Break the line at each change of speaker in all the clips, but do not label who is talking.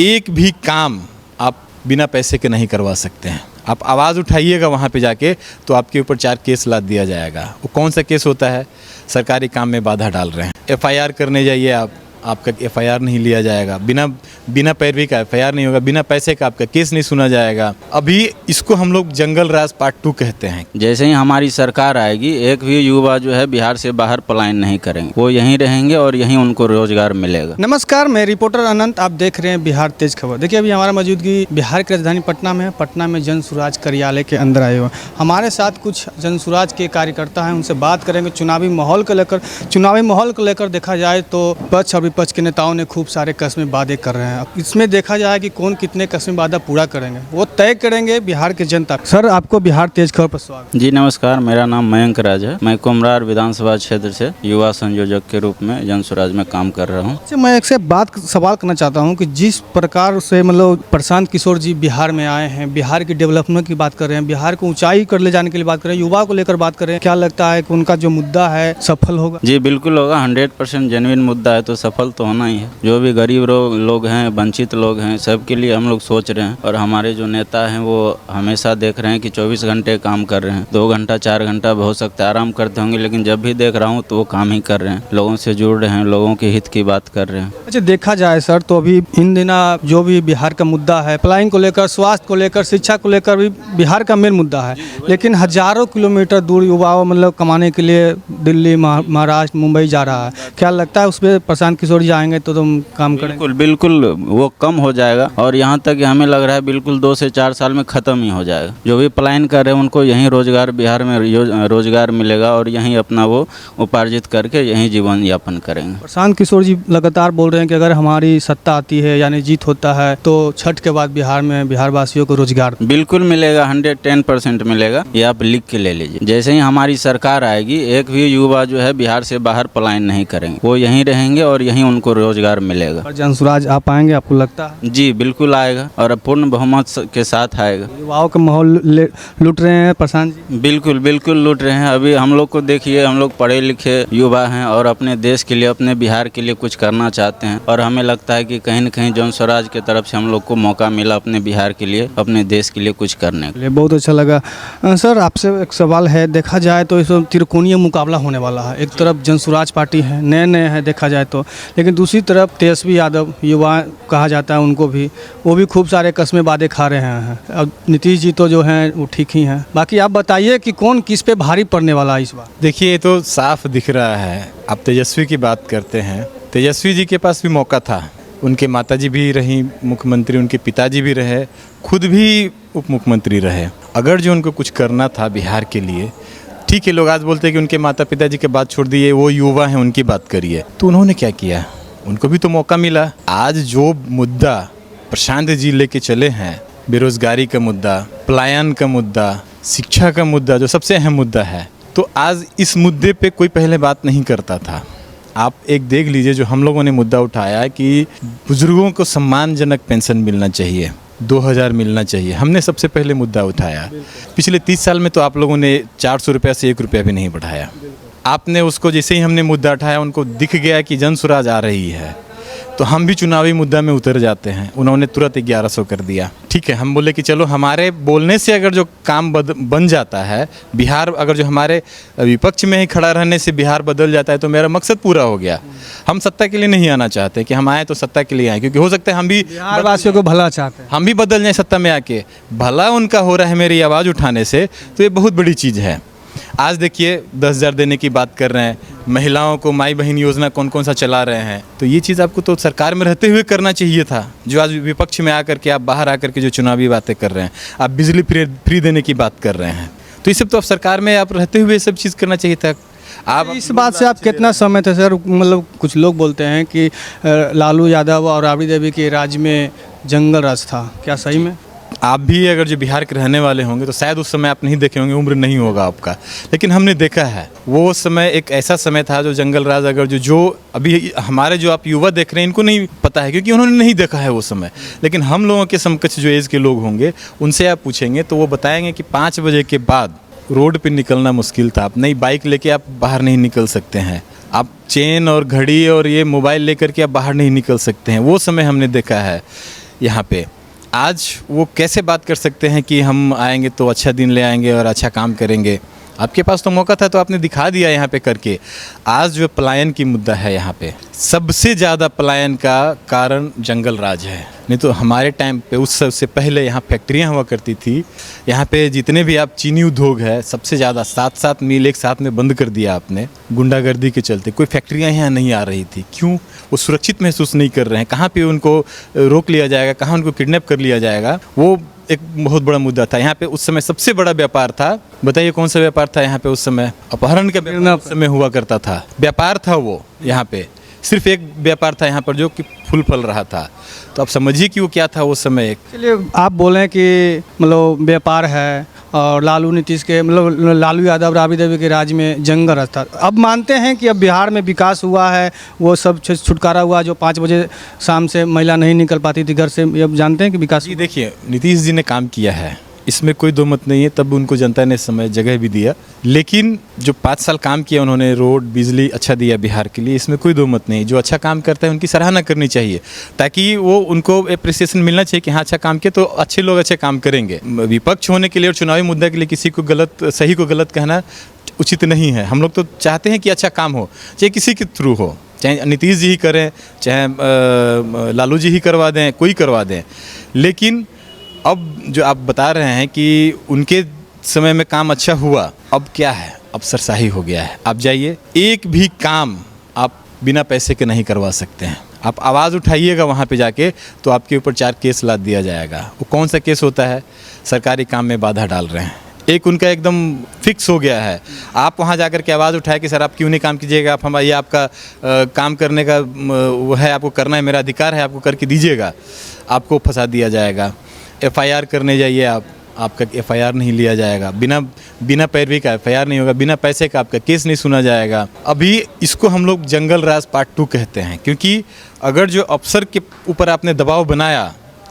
एक भी काम आप बिना पैसे के नहीं करवा सकते हैं। आप आवाज़ उठाइएगा वहाँ पे जाके तो आपके ऊपर 4 केस लाद दिया जाएगा। वो कौन सा केस होता है? सरकारी काम में बाधा डाल रहे हैं। एफआईआर करने जाइए आपका एफआईआर नहीं लिया जाएगा, बिना पैरवी का एफआईआर नहीं होगा, बिना पैसे का आपका केस नहीं सुना जाएगा। अभी इसको हम लोग जंगल राज पार्ट 2 कहते हैं।
जैसे ही हमारी सरकार आएगी, एक भी युवा जो है बिहार से बाहर पलायन नहीं करेंगे, वो यहीं रहेंगे और यहीं उनको रोजगार मिलेगा।
नमस्कार, मैं रिपोर्टर अनंत, आप देख रहे हैं बिहार तेज खबर। देखिए, अभी हमारा मौजूदगी बिहार की राजधानी पटना में है। पटना में जन सुराज कार्यालय के अंदर आए हुए हमारे साथ कुछ जन सुराज के कार्यकर्ता हैं, उनसे बात करेंगे चुनावी माहौल को लेकर देखा जाए तो पक्ष और विपक्ष के नेताओं ने खूब सारे कस्मे वादे कर रहे हैं। अब इसमें देखा जाए कि कौन कितने कस्मे वादा पूरा करेंगे, वो तय करेंगे बिहार के जनता। सर, आपको बिहार तेज खबर पर स्वागत।
जी नमस्कार, मेरा नाम मयंक राज है। मैं कुमरार विधानसभा क्षेत्र से युवा संयोजक के रूप में जन स्वराज में काम कर रहा हूँ।
मैं एक से सवाल करना चाहता हूँ कि जिस प्रकार से मतलब प्रशांत किशोर जी बिहार में आए हैं, बिहार की डेवलपमेंट की बात कर रहे हैं, बिहार को ऊंचाई कर ले जाने के लिए बात कर रहे हैं, युवा को लेकर बात कर रहे हैं, क्या लगता है कि उनका जो मुद्दा है सफल होगा?
जी बिल्कुल होगा। 100% जेन्युइन मुद्दा है तो सफल तो होना ही है। जो भी गरीब लोग हैं, वंचित लोग हैं, सबके लिए हम लोग सोच रहे हैं। और हमारे जो नेता हैं वो हमेशा देख रहे हैं कि 24 घंटे काम कर रहे हैं। 2 घंटा 4 घंटा हो सकता है आराम करते होंगे, लेकिन जब भी देख रहा हूँ तो वो काम ही कर रहे हैं, लोगों से जुड़ रहे हैं, लोगों के हित की बात कर रहे हैं।
अच्छा, देखा जाए सर तो अभी इन दिनों जो भी बिहार का मुद्दा है, पलायन को लेकर, स्वास्थ्य को लेकर, शिक्षा को लेकर भी बिहार का मेन मुद्दा है। लेकिन हजारों किलोमीटर दूर युवा मतलब कमाने के लिए दिल्ली, महाराष्ट्र, मुंबई जा रहा है। क्या लगता है उस पर प्रशांत किशोर जी आएंगे तो तुम काम करेंगे?
बिल्कुल वो कम हो जाएगा। और यहाँ तक हमें लग रहा है बिल्कुल 2 से 4 साल में ख़त्म ही हो जाएगा। जो भी पलायन कर रहे हैं उनको यहीं रोजगार, बिहार में रोजगार मिलेगा और यहीं अपना वो उपार्जित करके यहीं जीवन यापन करेंगे।
प्रशांत किशोर जी लगातार बोल रहे हैं कि अगर हमारी सत्ता आती है यानी जीत होता है तो छठ के बाद बिहार में बिहार वासियों को रोजगार
बिल्कुल मिलेगा। 110% मिलेगा। ये आप लिख के ले लीजिए। जैसे ही हमारी सरकार आएगी, एक भी युवा जो है बिहार से बाहर पलायन नहीं करेंगे, वो यहीं रहेंगे और यहीं उनको रोजगार मिलेगा।
जन सुराज आ पाएंगे आपको लगता है?
जी बिल्कुल आएगा और पूर्ण बहुमत के साथ आएगा।
युवाओं का माहौल लूट रहे हैं प्रशांत जी?
बिल्कुल लूट रहे हैं। अभी हम लोग को देखिए, हम लोग पढ़े लिखे युवा हैं और अपने देश के लिए, अपने बिहार के लिए कुछ करना चाहते हैं। और हमें लगता है कि कहीं न कहीं जन स्वराज की तरफ से हम लोग को मौका मिला अपने बिहार के लिए, अपने देश के लिए कुछ करने के लिए।
बहुत अच्छा लगा। सर, आपसे एक सवाल है। देखा जाए तो इस त्रिकोणीय मुकाबला होने वाला है। एक तरफ जन सुराज पार्टी है, नए है देखा जाए तो, लेकिन दूसरी तरफ तेजस्वी यादव, युवा कहा जाता है उनको भी, वो भी खूब सारे कस्मे वादे खा रहे हैं। अब नीतीश जी तो जो हैं वो ठीक ही हैं। बाकी आप बताइए कि कौन किस पे भारी पड़ने वाला है इस बार?
देखिए, ये तो साफ दिख रहा है। आप तेजस्वी की बात करते हैं, तेजस्वी जी के पास भी मौका था। उनके माताजी भी रही मुख्यमंत्री, उनके पिताजी भी रहे, खुद भी उप मुख्यमंत्री रहे। अगर जो उनको कुछ करना था बिहार के लिए, ठीक है, लोग आज बोलते हैं कि उनके माता पिताजी के बात छोड़ दिए, वो युवा हैं उनकी बात करिए, तो उन्होंने क्या किया? उनको भी तो मौका मिला। आज जो मुद्दा प्रशांत जी लेके चले हैं, बेरोजगारी का मुद्दा, पलायन का मुद्दा, शिक्षा का मुद्दा, जो सबसे अहम मुद्दा है, तो आज इस मुद्दे पे कोई पहले बात नहीं करता था। आप एक देख लीजिए, जो हम लोगों ने मुद्दा उठाया है कि बुजुर्गों को सम्मानजनक पेंशन मिलना चाहिए, 2000 मिलना चाहिए, हमने सबसे पहले मुद्दा उठाया। पिछले 30 साल में तो आप लोगों ने 400 रुपये से 1 रुपया भी नहीं बढ़ाया। आपने उसको, जैसे ही हमने मुद्दा उठाया, उनको दिख गया कि जन सुराज आ रही है, तो हम भी चुनावी मुद्दा में उतर जाते हैं। उन्होंने तुरंत 1100 कर दिया। ठीक है, हम बोले कि चलो हमारे बोलने से अगर जो काम बन जाता है, बिहार अगर जो हमारे विपक्ष में ही खड़ा रहने से बिहार बदल जाता है, तो मेरा मकसद पूरा हो गया। हम सत्ता के लिए नहीं आना चाहते कि हम आए तो सत्ता के लिए आए, क्योंकि हो सकता है हम भी
बिहार वासियों को भला चाहते हैं,
हम भी बदल जाए सत्ता में आके। भला उनका हो रहा है मेरी आवाज़ उठाने से, तो ये बहुत बड़ी चीज़ है। आज देखिए 10,000 देने की बात कर रहे हैं, महिलाओं को माई बहन योजना कौन सा चला रहे हैं, तो ये चीज़ आपको तो सरकार में रहते हुए करना चाहिए था। जो आज विपक्ष में आकर के, आप बाहर आकर के जो चुनावी बातें कर रहे हैं, आप बिजली फ्री देने की बात कर रहे हैं, तो ये सब तो आप सरकार में आप रहते हुए सब चीज़ करना चाहिए था।
आप इस बात से आप कितना समय थे सर? मतलब कुछ लोग बोलते हैं कि लालू यादव और राबड़ी देवी के राज्य में जंगल राज था, क्या सही में?
आप भी अगर जो बिहार के रहने वाले होंगे तो शायद उस समय आप नहीं देखे होंगे, उम्र नहीं होगा आपका, लेकिन हमने देखा है वो समय एक ऐसा समय था जो जंगल राज, अगर जो अभी हमारे जो आप युवा देख रहे हैं इनको नहीं पता है, क्योंकि उन्होंने नहीं देखा है वो समय। लेकिन हम लोगों के समकक्ष जो एज के लोग होंगे उनसे आप पूछेंगे तो वो बताएंगे कि 5 बजे के बाद रोड पर निकलना मुश्किल था। आप नई बाइक लेके आप बाहर नहीं निकल सकते हैं, आप चेन और घड़ी और ये मोबाइल लेकर के आप बाहर नहीं निकल सकते हैं। वो समय हमने देखा है। यहाँ पे, आज वो कैसे बात कर सकते हैं कि हम आएंगे तो अच्छा दिन ले आएंगे और अच्छा काम करेंगे? आपके पास तो मौका था तो आपने दिखा दिया यहाँ पे करके। आज जो पलायन की मुद्दा है यहाँ पे, सबसे ज़्यादा पलायन का कारण जंगल राज है। नहीं तो हमारे टाइम पे, उस सबसे पहले यहाँ फैक्ट्रियाँ हुआ करती थी। यहाँ पे जितने भी आप चीनी उद्योग है, सबसे ज़्यादा 7-7 मिल एक साथ में बंद कर दिया आपने गुंडागर्दी के चलते। कोई फैक्ट्रियाँ यहाँ नहीं आ रही थी। क्यों? वो सुरक्षित महसूस नहीं कर रहे हैं। कहाँ पे उनको रोक लिया जाएगा, कहाँ उनको किडनैप कर लिया जाएगा, वो एक बहुत बड़ा मुद्दा था। यहाँ पे उस समय सबसे बड़ा व्यापार था, बताइए कौन सा व्यापार था यहाँ पे उस समय? अपहरण का व्यापार उस समय हुआ करता था, व्यापार था वो। यहाँ पे सिर्फ एक व्यापार था यहाँ पर जो कि फूल फल रहा था। तो आप समझिए कि वो क्या था उस समय। एक
चलिए, आप बोलें कि मतलब व्यापार है और लालू नीतीश के, मतलब लालू यादव राबड़ी देवी के राज में जंगल राज था। अब मानते हैं कि अब बिहार में विकास हुआ है, वो सब छुटकारा हुआ, जो 5 बजे शाम से महिला नहीं निकल पाती थी घर से, अब जानते हैं कि विकास।
जी देखिए, नीतीश जी ने काम किया है, इसमें कोई दो मत नहीं है। तब उनको जनता ने समय जगह भी दिया, लेकिन जो 5 साल काम किया उन्होंने, रोड बिजली अच्छा दिया बिहार के लिए, इसमें कोई दो मत नहीं। जो अच्छा काम करता है उनकी सराहना करनी चाहिए, ताकि वो उनको अप्रिसिएशन मिलना चाहिए कि हाँ अच्छा काम किया, तो अच्छे लोग अच्छे काम करेंगे। विपक्ष होने के लिए और चुनावी मुद्दा के लिए किसी को गलत, सही को गलत कहना उचित नहीं है। हम लोग तो चाहते हैं कि अच्छा काम हो, चाहे किसी के थ्रू हो, चाहे नीतीश जी ही करें, चाहे लालू जी ही करवा दें, कोई करवा दें। लेकिन अब जो आप बता रहे हैं कि उनके समय में काम अच्छा हुआ, अब क्या है? अब सरसाही हो गया है। आप जाइए, एक भी काम आप बिना पैसे के नहीं करवा सकते हैं। आप आवाज़ उठाइएगा वहाँ पे जाके, तो आपके ऊपर 4 केस लाद दिया जाएगा। वो कौन सा केस होता है? सरकारी काम में बाधा डाल रहे हैं। एक उनका एकदम फिक्स हो गया है। आप वहाँ जाकर के आवाज़ उठाए कि सर आप क्यों नहीं काम कीजिएगा, आप हमारा, ये आपका काम करने का वो है, आपको करना है, मेरा अधिकार है, आपको करके दीजिएगा, आपको फंसा दिया जाएगा। FIR करने जाइए आप, आपका FIR नहीं लिया जाएगा, बिना पैरवी का FIR नहीं होगा, बिना पैसे का आपका केस नहीं सुना जाएगा। अभी इसको हम लोग जंगल राज पार्ट 2 कहते हैं, क्योंकि अगर जो अफसर के ऊपर आपने दबाव बनाया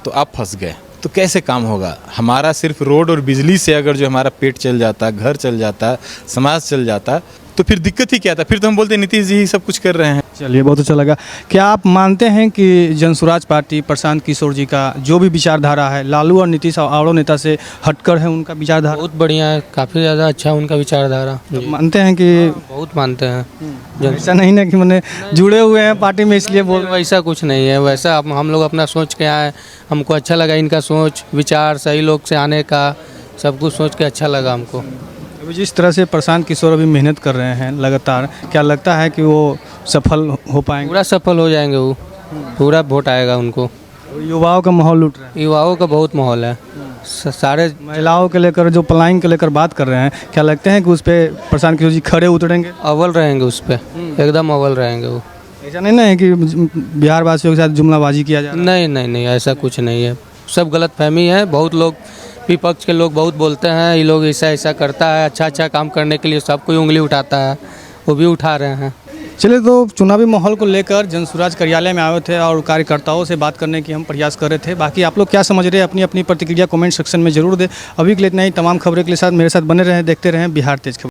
तो आप फंस गए, तो कैसे काम होगा? हमारा सिर्फ रोड और बिजली से अगर जो हमारा पेट चल जाता, घर चल जाता, समाज चल जाता, तो फिर दिक्कत ही क्या था? फिर तो हम बोलते नीतीश जी ही सब कुछ कर रहे हैं।
चलिए, बहुत अच्छा लगा। क्या आप मानते हैं कि जनसुराज पार्टी प्रशांत किशोर जी का जो भी विचारधारा है, लालू और नीतीश और नेता से हटकर है उनका विचारधारा?
बहुत बढ़िया है, काफ़ी ज़्यादा अच्छा है उनका विचारधारा।
मानते हैं कि
बहुत मानते हैं।
ऐसा नहीं ना कि मैंने जुड़े हुए हैं पार्टी में इसलिए बोल।
वैसा कुछ नहीं है, वैसा हम लोग अपना सोच के आए, हमको अच्छा लगा इनका सोच विचार, सही लोग से आने का, सब कुछ सोच के अच्छा लगा हमको।
अभी जिस तरह से प्रशांत किशोर अभी मेहनत कर रहे हैं लगातार, क्या लगता है कि वो सफल हो पाएंगे?
पूरा सफल हो जाएंगे वो, पूरा वोट आएगा उनको।
युवाओं का माहौल लूट रहा है,
युवाओं का बहुत माहौल है, सारे
महिलाओं के लेकर जो पलायन के लेकर बात कर रहे हैं, क्या लगते हैं कि उस पर प्रशांत किशोर जी खड़े उतरेंगे?
अव्वल रहेंगे उस पर, एकदम अव्वल रहेंगे वो।
ऐसा नहीं ना है कि बिहार वासियों के साथ जुमलाबाजी किया जा रहा है?
नहीं नहीं नहीं, ऐसा कुछ नहीं है, सब गलत फहमी है। बहुत लोग, विपक्ष के लोग बहुत बोलते हैं, ये लोग ऐसा ऐसा करता है, अच्छा अच्छा काम करने के लिए सब कोई उंगली उठाता है, वो भी उठा रहे हैं।
चलिए, तो चुनावी माहौल को लेकर जनसुराज कार्यालय में आए थे और कार्यकर्ताओं से बात करने की हम प्रयास कर रहे थे। बाकी आप लोग क्या समझ रहे हैं, अपनी अपनी प्रतिक्रिया कमेंट सेक्शन में जरूर दें। अभी के लिए इतना ही। तमाम खबरों के लिए साथ मेरे साथ बने रहें, देखते रहें बिहार तेज खबर।